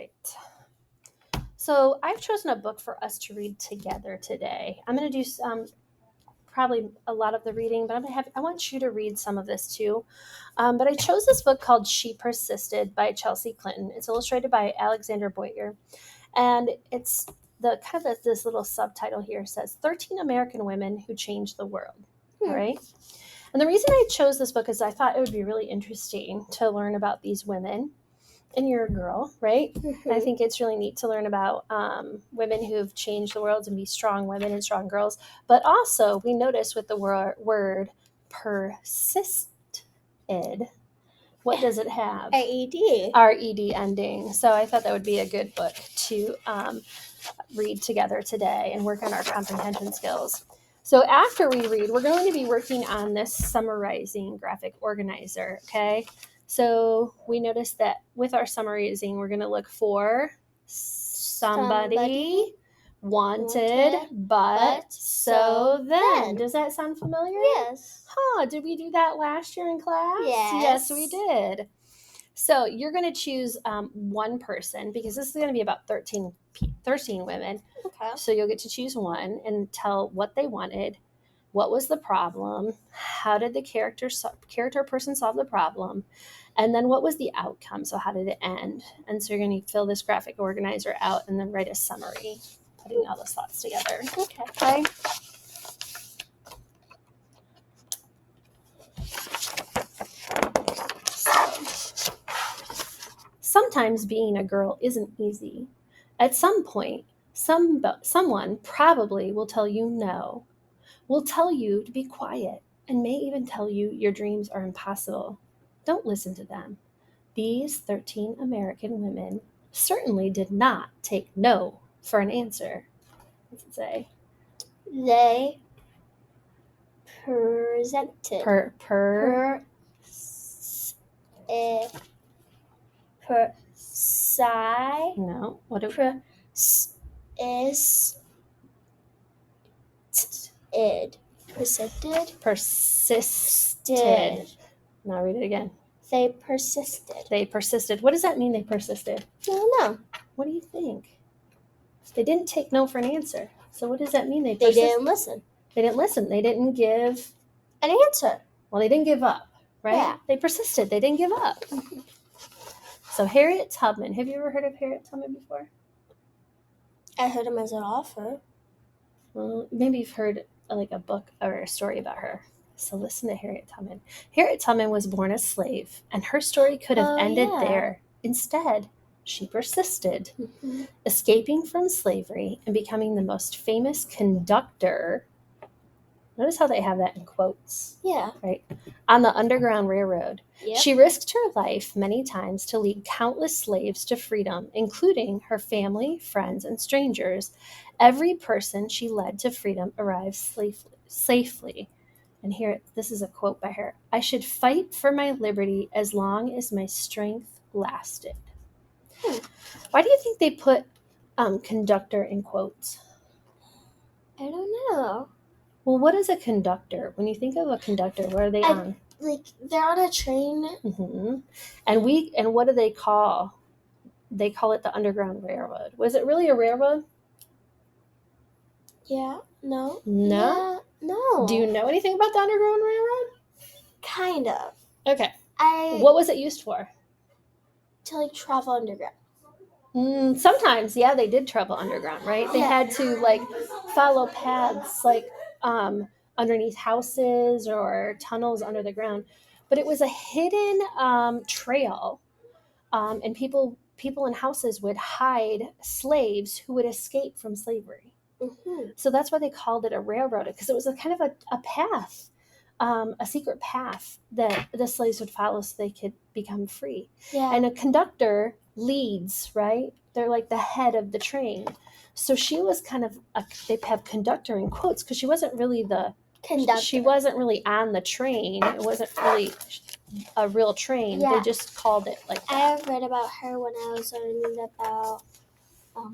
right. So I've chosen a book for us to read together today. I'm going to do probably a lot of the reading, but I want you to read some of this too. But I chose this book called She Persisted by Chelsea Clinton. It's illustrated by Alexander Boyer. And it's this little subtitle here says 13 American Women Who Changed the World. All right. And the reason I chose this book is I thought it would be really interesting to learn about these women. And you're a girl, right? Mm-hmm. I think it's really neat to learn about women who've changed the world and be strong women and strong girls. But also, we notice with the word persisted, what does it have? R-E-D. R-E-D ending. So I thought that would be a good book to read together today and work on our comprehension skills. So after we read, we're going to be working on this summarizing graphic organizer, okay? So we noticed that with our summarizing, we're going to look for somebody wanted, but so then. Does that sound familiar? Yes. Huh, did we do that last year in class? Yes. Yes, we did. So you're going to choose one person because this is going to be about 13 women. Okay. So you'll get to choose one and tell what they wanted, what was the problem, how did the character person solve the problem, and then what was the outcome? So how did it end? And so you're going to fill this graphic organizer out and then write a summary, putting all those thoughts together. Okay. Sometimes being a girl isn't easy. At some point, someone probably will tell you no, will tell you to be quiet, and may even tell you your dreams are impossible. Don't listen to them. These 13 American women certainly did not take no for an answer. What does it say? They presented. No. What do Persisted. Now read it again. They persisted. They persisted. What does that mean, they persisted? I don't know. What do you think? They didn't take no for an answer. So what does that mean? They didn't listen. They didn't listen. They didn't give an answer. Well, they didn't give up, right? Yeah. They persisted. They didn't give up. So Harriet Tubman. Have you ever heard of Harriet Tubman before? I heard him as an author. Well, maybe you've heard like a book or a story about her. So listen to Harriet Tubman. Harriet Tubman was born a slave, and her story could have ended there. Instead, she persisted, escaping from slavery and becoming the most famous conductor. Notice how they have that in quotes. Yeah. Right? On the Underground Railroad. Yep. She risked her life many times to lead countless slaves to freedom, including her family, friends, and strangers. Every person she led to freedom arrived safely. And here, this is a quote by her. I should fight for my liberty as long as my strength lasted. Why do you think they put conductor in quotes? I don't know. Well, what is a conductor? When you think of a conductor, what are they on? Like, they're on a train. Mm-hmm. And what do they call? They call it the Underground Railroad. Was it really a railroad? Yeah. No. No? Yeah, no. Do you know anything about the Underground Railroad? Kind of. Okay. What was it used for? To, like, travel underground. Sometimes, yeah, they did travel underground, right? They had to, like, follow paths, like, underneath houses or tunnels under the ground. But it was a hidden trail, and people in houses would hide slaves who would escape from slavery. Mm-hmm. So that's why they called it a railroad, because it was a kind of a path, a secret path that the slaves would follow so they could become free. Yeah. And a conductor leads, right? They're like the head of the train. So she was kind of they have conductor in quotes because she wasn't really the conductor. She wasn't really on the train. It wasn't really a real train. Yeah. They just called it like that. I read about her when I was learning about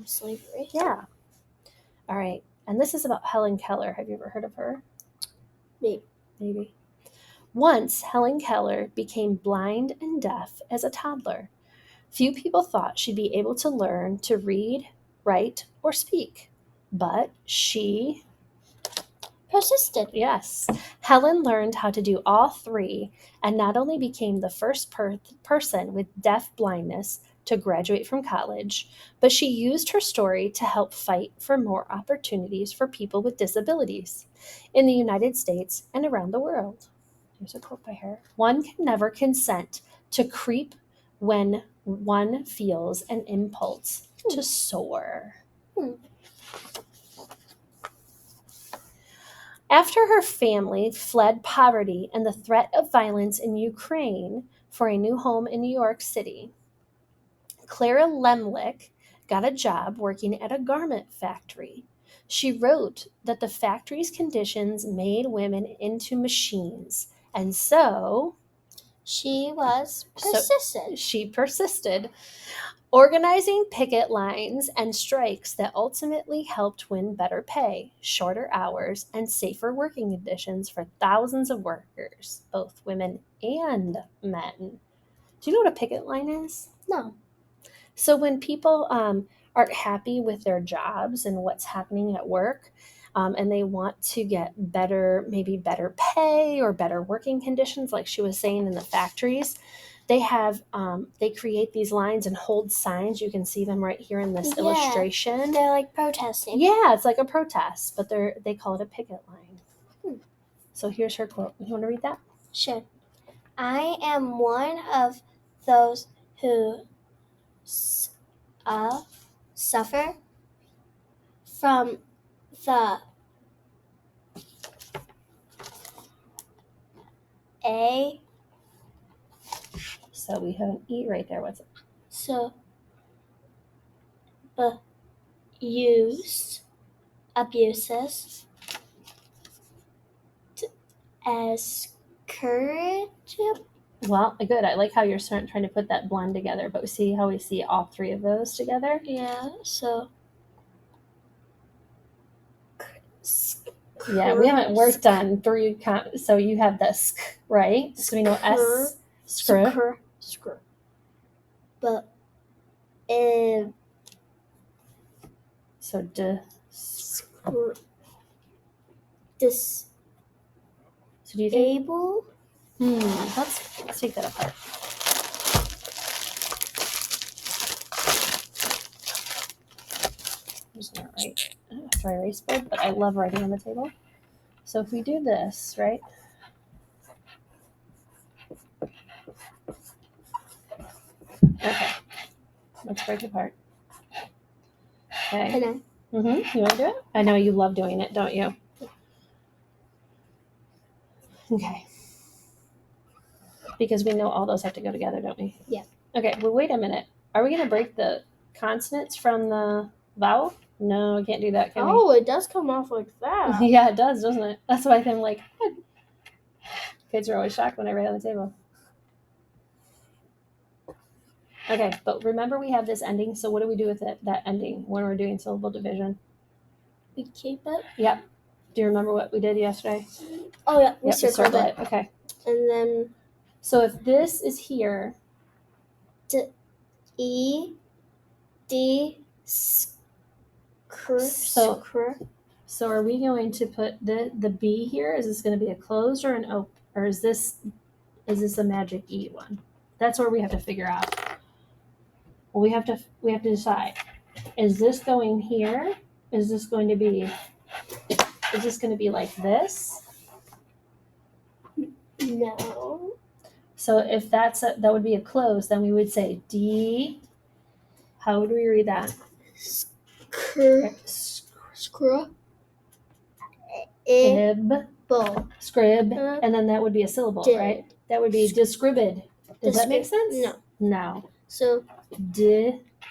slavery. Yeah. All right. And this is about Helen Keller. Have you ever heard of her? Maybe. Once, Helen Keller became blind and deaf as a toddler. Few people thought she'd be able to learn to read, write, or speak, but she, Persisted. yes, Helen learned how to do all three and not only became the first person with deaf blindness to graduate from college, but she used her story to help fight for more opportunities for people with disabilities in the United States and around the world. Here's a quote by her. One can never consent to creep when one feels an impulse to soar. Hmm. After her family fled poverty and the threat of violence in Ukraine for a new home in New York City, Clara Lemlich got a job working at a garment factory. She wrote that the factory's conditions made women into machines, and so She was So- persistent. she persisted, organizing picket lines and strikes that ultimately helped win better pay, shorter hours, and safer working conditions for thousands of workers, both women and men. Do you know what a picket line is? No. So when people aren't happy with their jobs and what's happening at work, and they want to get better, maybe better pay or better working conditions, like she was saying in the factories, they create these lines and hold signs. You can see them right here in this illustration. They're like protesting. Yeah, it's like a protest, but they call it a picket line. Hmm. So here's her quote. You want to read that? Sure. I am one of those who suffer from the A. So we have an E right there. What's it? So the abuses as courage. Well, good. I like how you're trying to put that blend together, but see how we see all three of those together? Yeah, so Yeah, we haven't worked on three, so you have the sk, right? So we know S, skr. Skr. But So d. skr. So do you think? Disable. Let's take that apart. I'm just gonna write after I erase board, but I love writing on the table. So if we do this, right? Okay, let's break it apart. Okay. Can I? You want to do it? I know you love doing it, don't you? Okay. Because we know all those have to go together, don't we? Yeah. Okay, well, wait a minute. Are we going to break the consonants from the vowel? No, we can't do that, can It does come off like that. we? Yeah, it does, doesn't it? That's why I'm like, kids are always shocked when I write on the table. Okay, but remember we have this ending, so what do we do with it, that ending, when we're doing syllable division? We keep it. Yep. Do you remember what we did yesterday? Oh yeah, we Yep, circled it. Okay. And then So if this is here, E, D, So are we going to put the B here? Is this going to be a closed or an open, or is this a magic E one? That's where we have to figure out. Well, we have to decide. Is this going here? Is this going to be like this? No. So if that would be a close, then we would say D. How would we read that? Screw. Scrib, and then that would be a syllable, right? That would be described. Does that make sense? No. So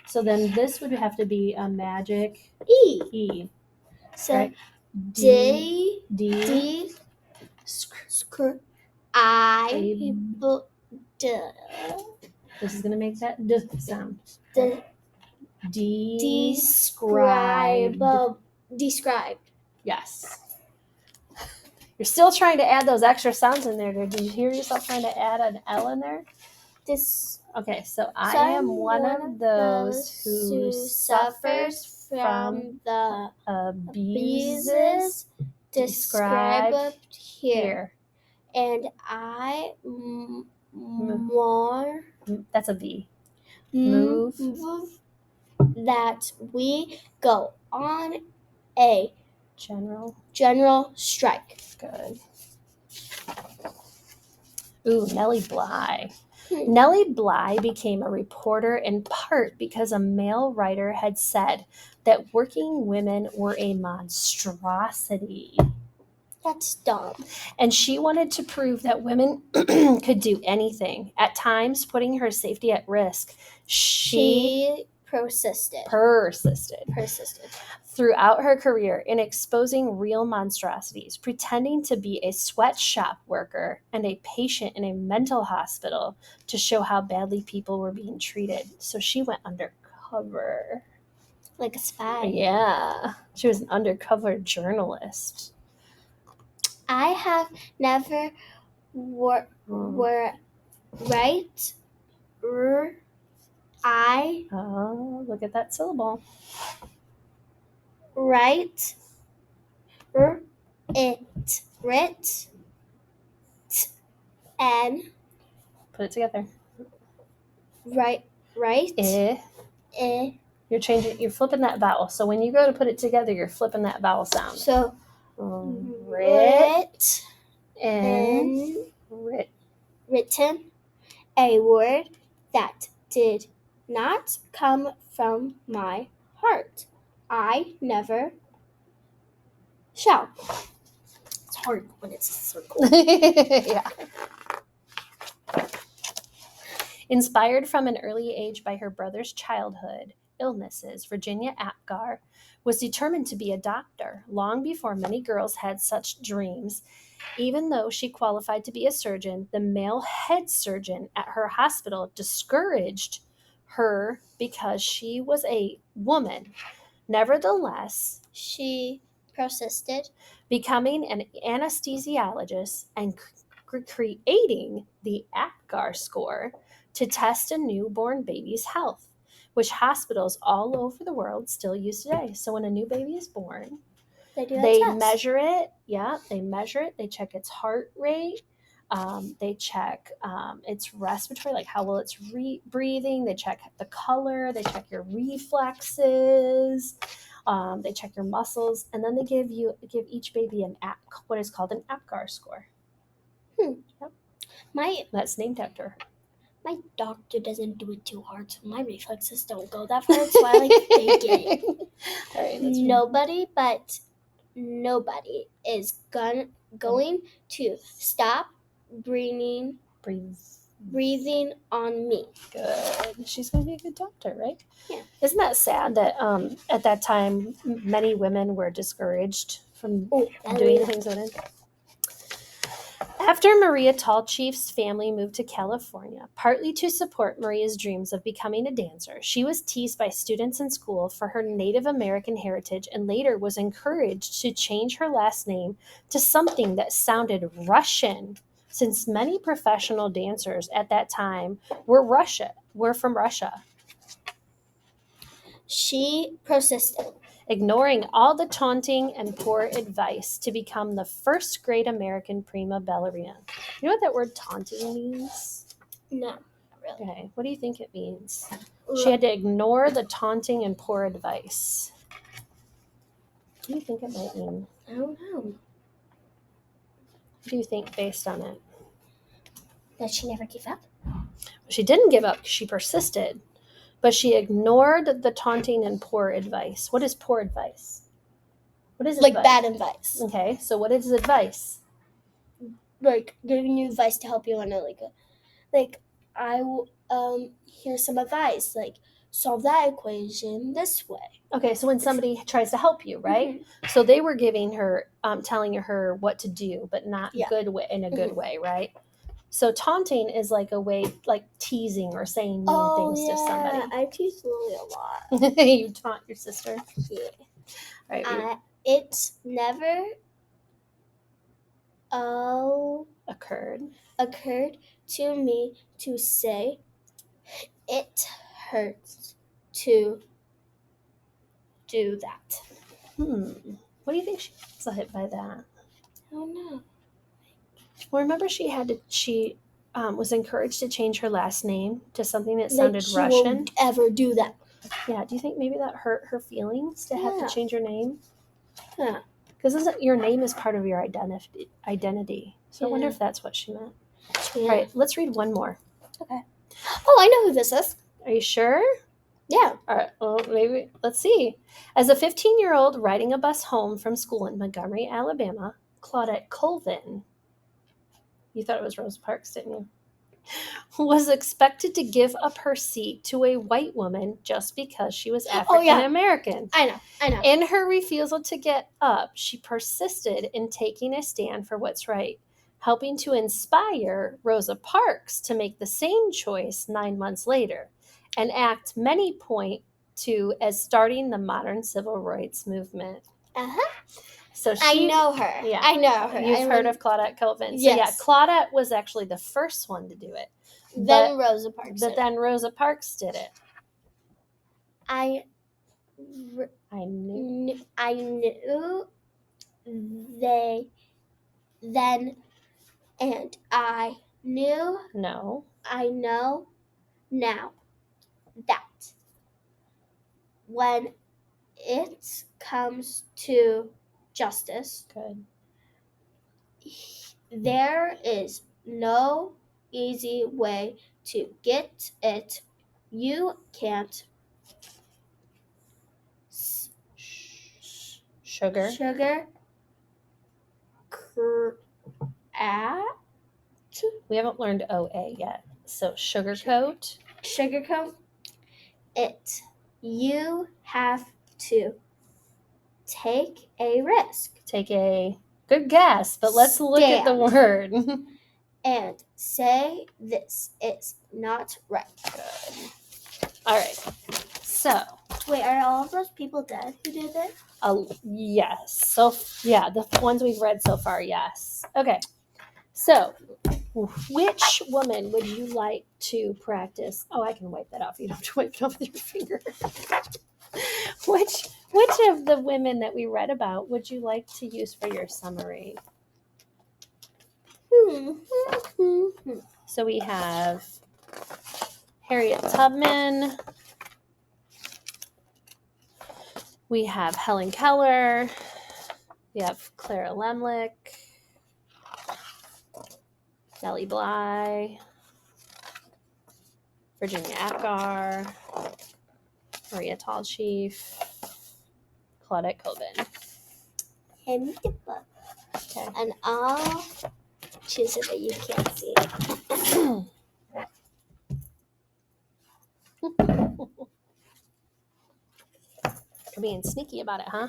So then this would have to be a magic E. So right? D D. Screw. I. This is gonna make that D sound. Described. Yes. You're still trying to add those extra sounds in there. Did you hear yourself trying to add an L in there? Okay, so I So am I'm one of those who suffers from the abuses abuses described described here, here. and I more That's a V. Move. that we go on a General strike. Good. Ooh, Nellie Bly. Nellie Bly became a reporter in part because a male writer had said that working women were a monstrosity. That's dumb. And she wanted to prove that women could do anything, at times putting her safety at risk. She persisted throughout her career in exposing real monstrosities, pretending to be a sweatshop worker and a patient in a mental hospital to show how badly people were being treated. So she went undercover. Like a spy. Yeah. She was an undercover journalist. I have never were right. I Oh, look at that syllable. Right. And Put it together. right. You're flipping that vowel. So when you go to put it together, you're flipping that vowel sound. So Writ and written, a word that did not come from my heart. I never shall. It's hard when it's a circle. Yeah. Inspired from an early age by her brother's childhood illnesses, Virginia Apgar was determined to be a doctor long before many girls had such dreams. Even though she qualified to be a surgeon, the male head surgeon at her hospital discouraged her because she was a woman. Nevertheless, she persisted, becoming an anesthesiologist and creating the Apgar score to test a newborn baby's health, which hospitals all over the world still use today. So when a new baby is born, they measure it. Yeah, they measure it. They check its heart rate. They check its respiratory, like how well it's breathing. They check the color. They check your reflexes. They check your muscles, and then they give each baby what is called an Apgar score. Yep. That's named after her. My doctor doesn't do it too hard, so my reflexes don't go that far. That's why I like fake it. All right, nobody is going to stop breathing on me. Good. She's going to be a good doctor, right? Yeah. Isn't that sad that at that time many women were discouraged from doing the things they did? After Maria Tallchief's family moved to California, partly to support Maria's dreams of becoming a dancer, she was teased by students in school for her Native American heritage and later was encouraged to change her last name to something that sounded Russian, since many professional dancers at that time were from Russia. She persisted, ignoring all the taunting and poor advice to become the first great American prima ballerina. You know what that word taunting means? No, not really. Okay, what do you think it means? She had to ignore the taunting and poor advice. What do you think it might mean? I don't know. What do you think based on it? That she never gave up? She didn't give up. She persisted. But she ignored the taunting and poor advice. What is poor advice? What is like advice? Bad advice? Okay, so what is advice? Like giving you advice to help you on it. I will here's some advice. Like solve that equation this way. Okay, so when somebody tries to help you, right? Mm-hmm. So they were giving her, telling her what to do, but not good way in a good way, right? So taunting is like a way, like teasing or saying mean things to somebody. I tease Lily a lot. You taunt your sister? Yeah. All right. It never occurred to me to say it hurts to do that. What do you think she was hit by that? I don't know. Well, remember she was encouraged to change her last name to something that sounded she Russian. won't ever do that. Yeah, do you think maybe that hurt her feelings to have to Yeah. change her name? Yeah. Because your name is part of your identity. So I wonder Yeah. if that's what she meant. Yeah. All right, let's read one more. Okay. Oh, I know who this is. Are you sure? Yeah. All right, well, maybe. Let's see. As a 15-year-old riding a bus home from school in Montgomery, Alabama, Claudette Colvin, you thought it was Rosa Parks, didn't you? Was expected to give up her seat to a white woman just because she was African American. I know. In her refusal to get up, she persisted in taking a stand for what's right, helping to inspire Rosa Parks to make the same choice 9 months later, an act many point to as starting the modern civil rights movement. Uh-huh. So I know her. Yeah, I know her. You've heard of Claudette Colvin. Yes. So yeah, Claudette was actually the first one to do it. Then Rosa Parks. But then Rosa Parks did it. I knew they then, and I knew. No. I know now that when it comes to justice, Good. there is no easy way to get it. You can't Sugar. We haven't learned OA yet. So sugarcoat. Sugarcoat it. You have to take a risk. Take a good guess, but let's look at the word. And say this is not right. Good. All right. So. Wait, are all of those people dead who did it? Yes. So, yeah, the ones we've read so far, yes. Okay. So, which woman would you like to practice? Oh, I can wipe that off. You don't have to wipe it off with your finger. Which of the women that we read about would you like to use for your summary? So we have Harriet Tubman. We have Helen Keller. We have Clara Lemlich. Nellie Bly. Virginia Apgar. Maria Tallchief. Claudette Colvin. Hand me the book. Okay. And I'll choose it that you can't see. You're being sneaky about it, huh?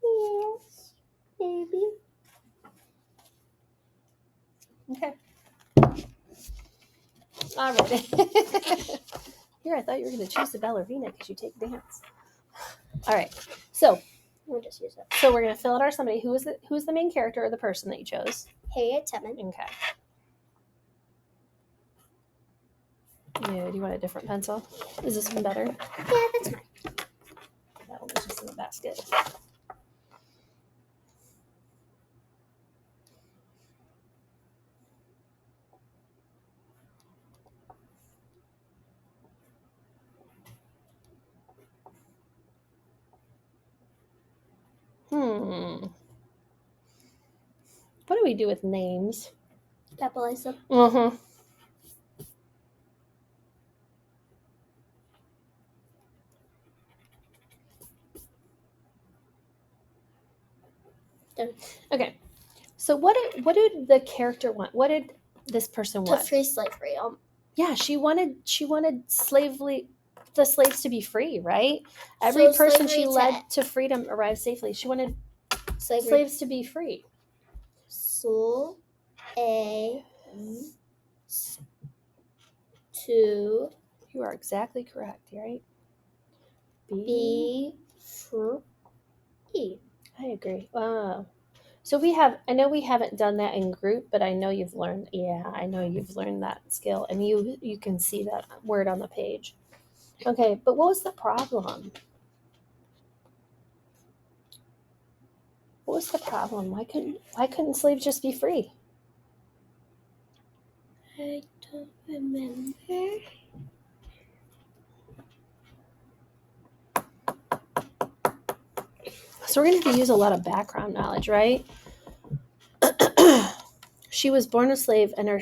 Yes, maybe. Okay. All right. Here, I thought you were going to choose the ballerina because you take dance. All right. So We'll just use it. So we're going to fill out our summary. Who's the main character or the person that you chose? Harriet Tubman. Okay. Yeah, do you want a different pencil? Is this one better? Yeah, that's fine. That one was just in the basket. What do we do with names? Capitalize them. Mm-hmm. Okay. So what did the character want? What did this person want? To free slavery. Yeah, she wanted the slaves to be free, right? Every person she led to freedom arrived safely. She wanted slaves to be free. So You are exactly correct, right? Be free. I agree. So I know we haven't done that in group, but I know you've learned, yeah, I know you've learned that skill and you can see that word on the page. Okay, but what was the problem? What was the problem? Why couldn't slaves just be free? I don't remember. So we're going to have to use a lot of background knowledge, right? She was born a slave, and her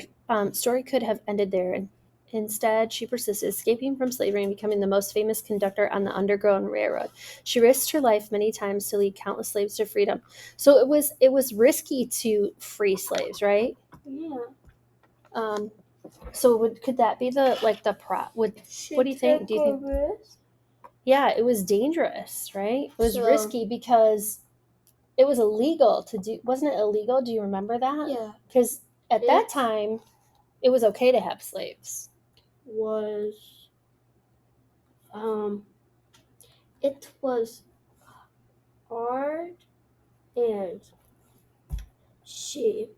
story could have ended there. And instead, she persisted, escaping from slavery and becoming the most famous conductor on the Underground Railroad. She risked her life many times to lead countless slaves to freedom. So it was risky to free slaves, right? Yeah. So could that be the prop? What do you think? Do you think? Risk. Yeah, it was dangerous, right? It was So- risky because it was illegal to do. Wasn't it illegal? Do you remember that? Yeah. Because at that It's- time, it was okay to have slaves. Was it was hard, and she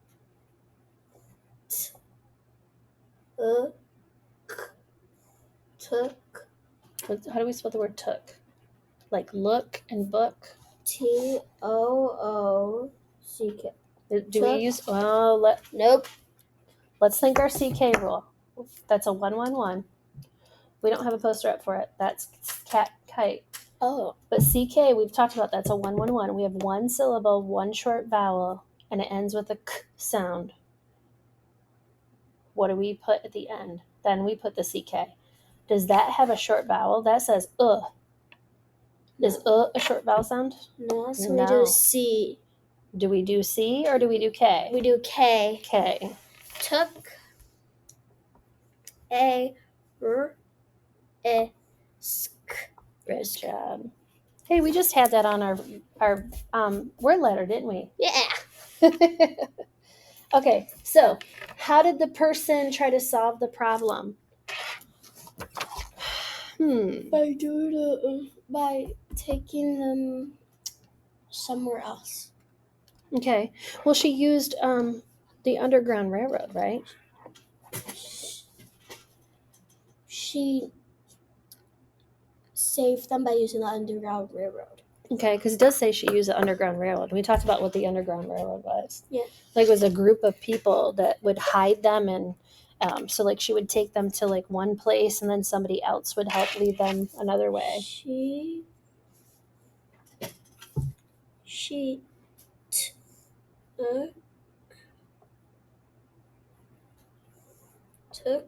took How do we spell the word took? Like look and book. TOOCK. Do we use? Well, Nope. let's think our CK rule. That's a 111. We don't have a poster up for it. That's cat kite. Oh. But CK, we've talked about that's a 111. We have one syllable, one short vowel, and it ends with a k sound. What do we put at the end? Then we put the CK. Does that have a short vowel? That says Is a short vowel sound? No, so No. we do C. Do we do C or do we do K? We do K. K. Took a risk. Good job. Hey, we just had that on our word ladder, didn't we? Yeah. Okay, so how did the person try to solve the problem? By taking them somewhere else. Okay. Well, she used the Underground Railroad, right? She saved them by using the Underground Railroad. Okay, because it does say she used the Underground Railroad. We talked about what the Underground Railroad was. Yeah. Like it was a group of people that would hide them, and so like she would take them to like one place, and then somebody else would help lead them another way. She took.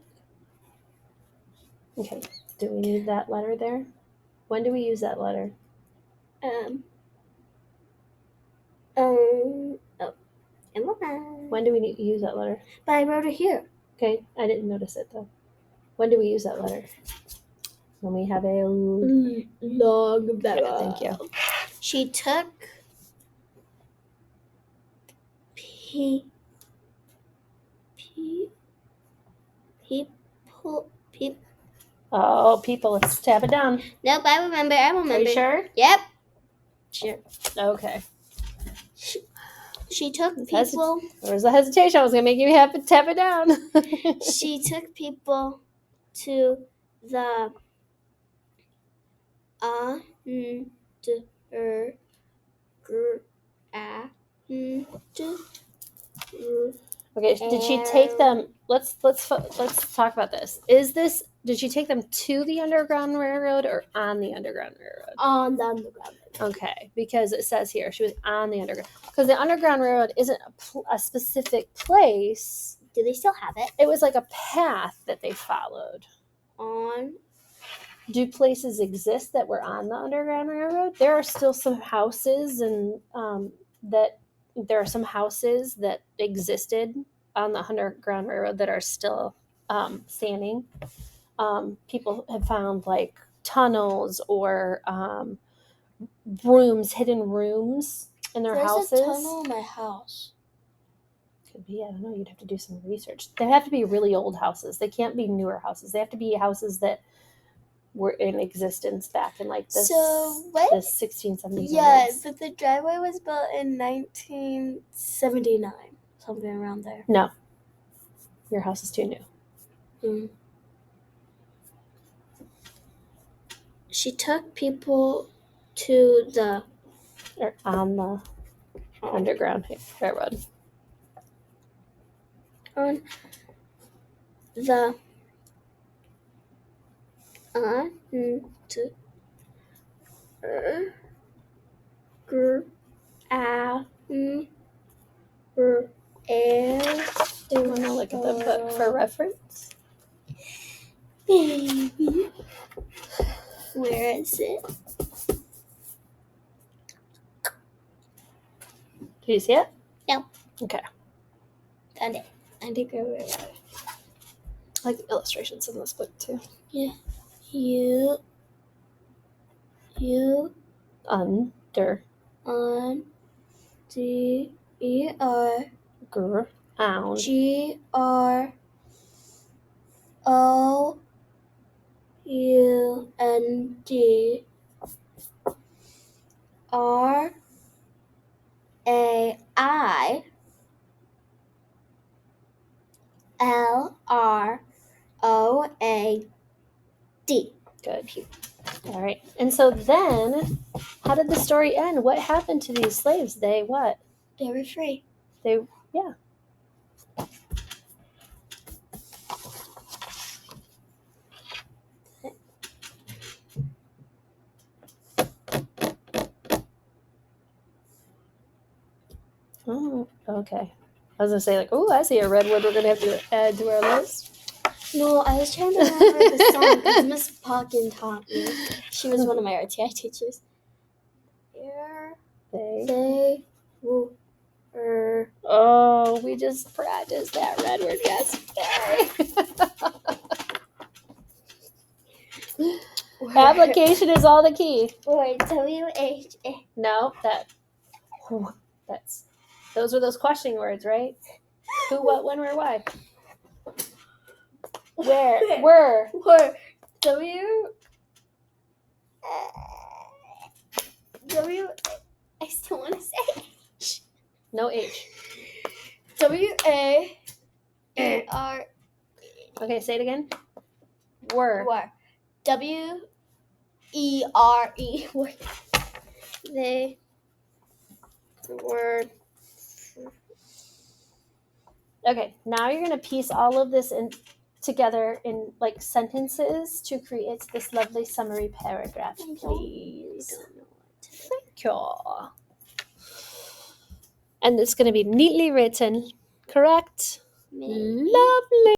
Okay. Do we need that letter there? When do we use that letter? When do we need to use that letter? But I wrote it here. Okay, I didn't notice it though. When do we use that letter? When we have a long vowel. Thank you. She took people. Oh, people, let's tap it down. Nope, I remember. Are you sure? Yep. Sure. Okay. She took people. There was a hesitation. I was gonna make you tap it down. She took people to the Okay, did she take them? Let's talk about this. Did she take them to the Underground Railroad or on the Underground Railroad? On the Underground Railroad. Okay, because it says here she was on the Underground. Because the Underground Railroad isn't a specific place. Do they still have it? It was like a path that they followed. Do places exist that were on the Underground Railroad? There are still some houses and there are some houses that existed on the Underground Railroad that are still standing. People have found like tunnels or hidden rooms in their houses. There's a tunnel in my house. Could be, I don't know. You'd have to do some research. They have to be really old houses. They can't be newer houses. They have to be houses that were in existence back in like this So what? the 1670s. Yeah, but the driveway was built in 1979, something around there. No, your house is too new. She took people to the Or on the Underground Railroad. on the on to Do you want to look at the book for reference? Baby, where is it? Do you see it? No. Okay. Found it. I think I will. I like the illustrations in this book too. Yeah. You Under on GER ground. GROUND RAILROAD. Good. All right. And so then, how did the story end? What happened to these slaves? They what? They were free. They yeah. Oh, okay. I was gonna say like, oh, I see a redwood. We're gonna have to add to our list. No, I was trying to remember the song because Miss Pocken taught me. She was one of my RTI teachers. They were. Oh, we just practiced that redwood yesterday. Application is all the key. Wait, WHA. No, those are those questioning words, right? Who, what, when, where, why? Where? Were. W. I still want to say H. No H. WAR. Okay, say it again. Were. WERE. They were. Okay, now you're gonna piece all of this in together in like sentences to create this lovely summary paragraph, please. Thank you. And it's gonna be neatly written, correct? Maybe. Lovely.